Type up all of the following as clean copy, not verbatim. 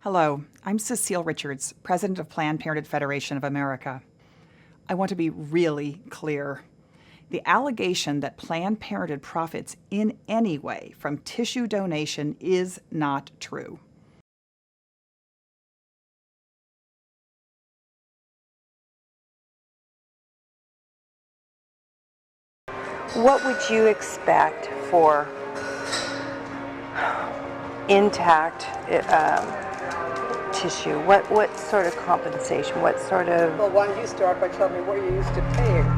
Hello, I'm Cecile Richards, President of Planned Parenthood Federation of America. I want to be really clear. The allegation that Planned Parenthood profits in any way from tissue donation is not true. What would you expect for intact tissue? What sort of compensation? What sort of... Well, why don't you start by telling me what you're used to paying?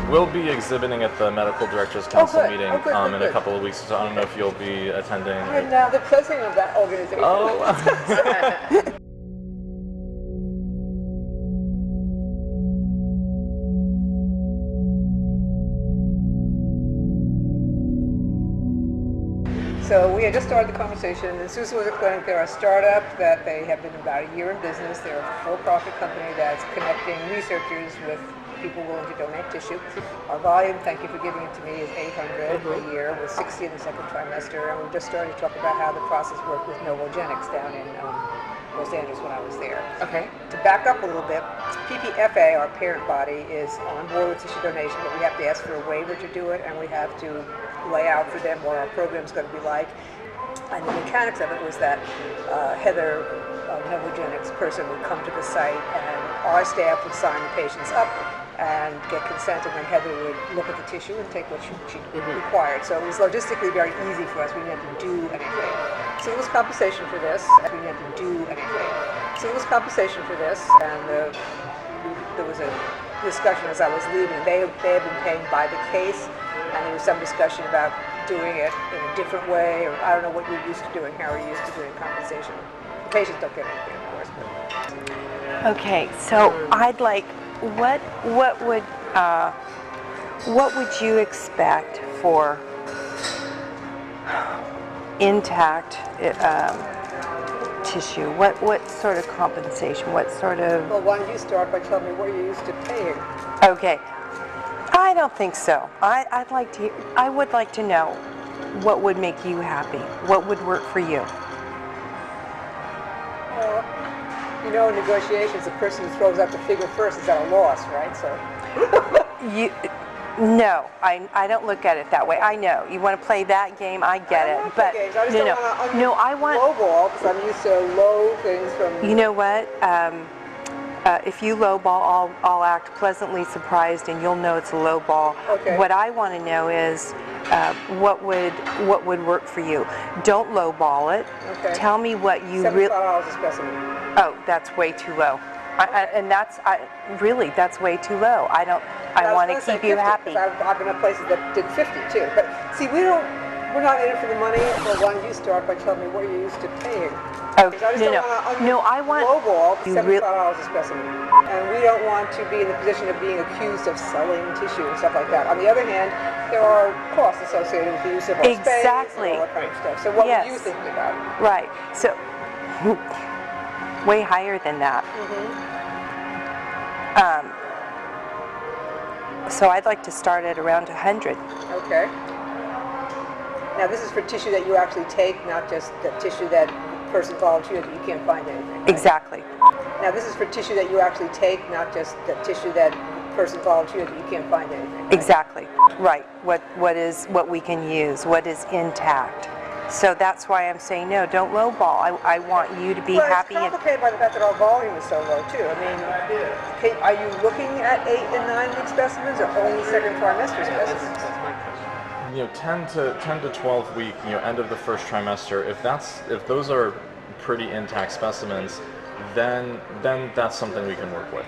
We'll be exhibiting at the Medical Directors Council meeting in good. a couple of weeks, so I don't know if you'll be attending. I'm now the president of that organization. Oh. So we had just started the conversation, and Susan was explaining they're a startup, that they have been about a year in business. They're a for-profit company that's connecting researchers with people willing to donate tissue. Our volume, thank you for giving it to me, is 800 a year with 60 in the second trimester, and we just started to talk about how the process worked with Novogenics down in Los Angeles when I was there. Okay. To back up a little bit, PPFA, our parent body, is on board with tissue donation, but we have to ask for a waiver to do it, and we have to lay out for them what our program's going to be like. And the mechanics of it was that Heather, Novogenics person, would come to the site, and our staff would sign the patients up and get consent, and then Heather would look at the tissue and take what she required. So it was logistically very easy for us. We didn't have to do anything. So there was compensation for this. We didn't have to do anything. So there was compensation for this, and there was a discussion as I was leaving. They had been paying by the case, and there was some discussion about doing it in a different way, or I don't know what you're used to doing, how are you used to doing compensation. The patients don't get anything, of course. But. Okay, so I'd like, what would you expect for intact tissue? What sort of compensation? What sort of... Well, why don't you start by telling me what you're used to paying? Okay. I don't think so. I would like to know what would make you happy. What would work for you? Well, you know, in negotiations, the person who throws out the figure first is at a loss, right? So. No, I don't look at it that way. I know you want to play that game. I get it, but no, I want low ball because I'm used to low things from. You know what? If you low ball, I'll act pleasantly surprised, and you'll know it's a low ball. Okay. What I want to know is what would work for you. Don't low ball it. Okay. Tell me what you really. $75 a specimen. Oh, that's way too low. Really, that's way too low. I want to keep you happy. I've been at places that did 50 too. But see, we're not in it for the money. Well, why don't you start by telling me what you're used to paying? No, I want lowball $75 a specimen, and we don't want to be in the position of being accused of selling tissue and stuff like that. On the other hand, there are costs associated with the use of our space and all that kind of stuff. So what would you think about? Right. So way higher than that. So I'd like to start at around 100. Okay. Now this is for tissue that you actually take, not just the tissue that person volunteered that you can't find anything. Right? Exactly. Now this is for tissue that you actually take, not just the tissue that person volunteered that you can't find anything. Right? Exactly. Right. What we can use, what is intact. So that's why I'm saying no, don't lowball. I want you to be happy. Well, it's complicated by the fact that our volume is so low too. I mean, are you looking at 8 and 9 week specimens or only second trimester specimens? 10 to 12 week, end of the first trimester. If those are pretty intact specimens, then that's something we can work with.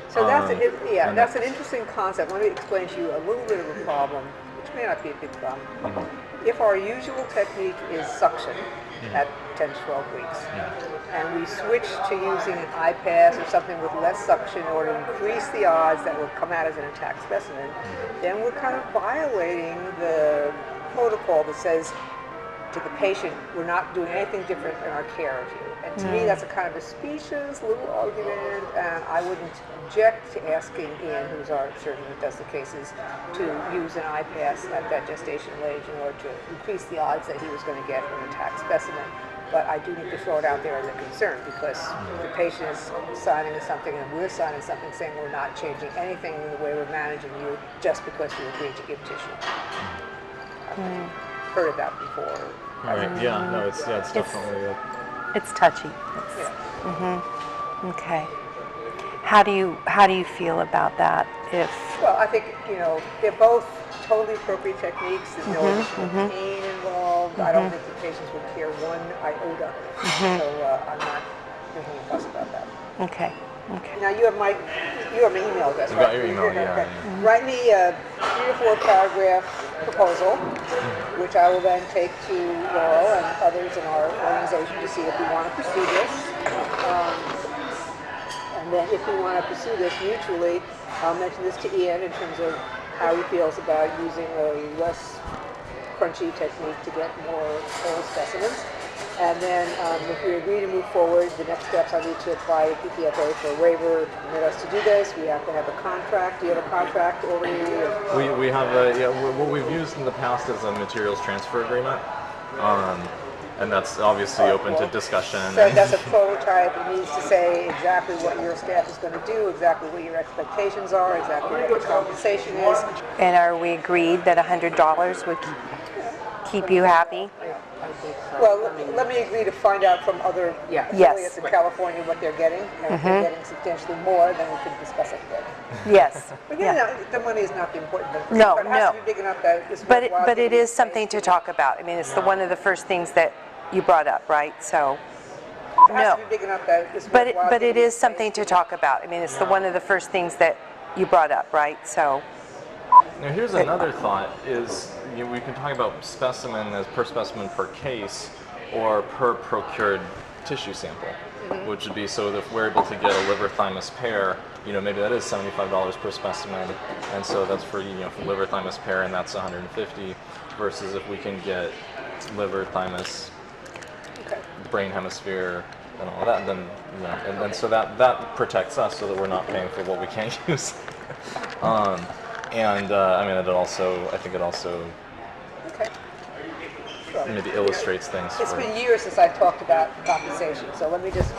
So that's an interesting concept. Let me explain to you a little bit of a problem, which may not be a big problem. If our usual technique is suction at 10 to 12 weeks, and we switch to using an iPass or something with less suction in order to increase the odds that will come out as an intact specimen, then we're kind of violating the protocol that says to the patient, we're not doing anything different in our care of you. And to me, that's a kind of a specious little argument, and I wouldn't object to asking Ian, who's our surgeon that does the cases, to use an iPass at that gestational age in order to increase the odds that he was going to get an intact specimen. But I do need to throw it out there as a concern, because the patient is signing something and we're signing something saying we're not changing anything in the way we're managing you just because you agreed to give tissue. I've heard of that before. Right. Yeah. No. It's definitely. It's touchy. Okay. How do you feel about that? Well, I think they're both totally appropriate techniques. There's no additional pain involved. I don't think the patients would care one iota. So I'm not making a fuss about that. Okay. Now you have my email address, You right? got your email, yeah. Write me a 3 to 4 paragraph proposal, which I will then take to Laurel and others in our organization to see if we want to pursue this. And then if we want to pursue this mutually, I'll mention this to Ian in terms of how he feels about using a less crunchy technique to get more whole specimens. And then if we agree to move forward, the next steps, I need to apply to PPFA for a waiver to permit us to do this. We have to have a contract. Do you have a contract already? We have what we've used in the past is a materials transfer agreement. And that's obviously open to discussion. So that's a prototype. It needs to say exactly what your staff is going to do, exactly what your expectations are, exactly what your compensation is. And are we agreed that $100 would keep you happy? Well, let me agree to find out from other affiliates in California what they're getting. And if they're getting substantially more, then we can discuss it again. Yes. But the money is not the important thing. No, But it has to be big enough that it's But worthwhile it to is the something to patient. talk about. I mean, it's one of the first things that you brought up, right? So, It has to be big enough that it's worthwhile but to it the is something to patient. talk about. I mean, it's one of the first things that you brought up, right? So, Now here's another thought: is we can talk about specimen as per specimen per case, or per procured tissue sample, which would be so that if we're able to get a liver thymus pair, maybe that is $75 per specimen, and so that's for for liver thymus pair, and that's $150, versus if we can get liver thymus, brain hemisphere, and all that, then and then so that protects us so that we're not paying for what we can't use. I think it also maybe illustrates things. It's been years since I talked about compensation, so let me just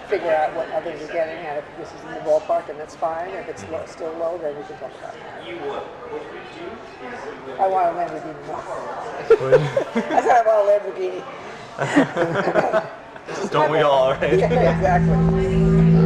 figure out what others are getting, and if this is in the ballpark, then that's fine. If it's still low, then we can talk about it. I want a Lamborghini. I said I want a Lamborghini. Don't we all, right? Yeah, exactly.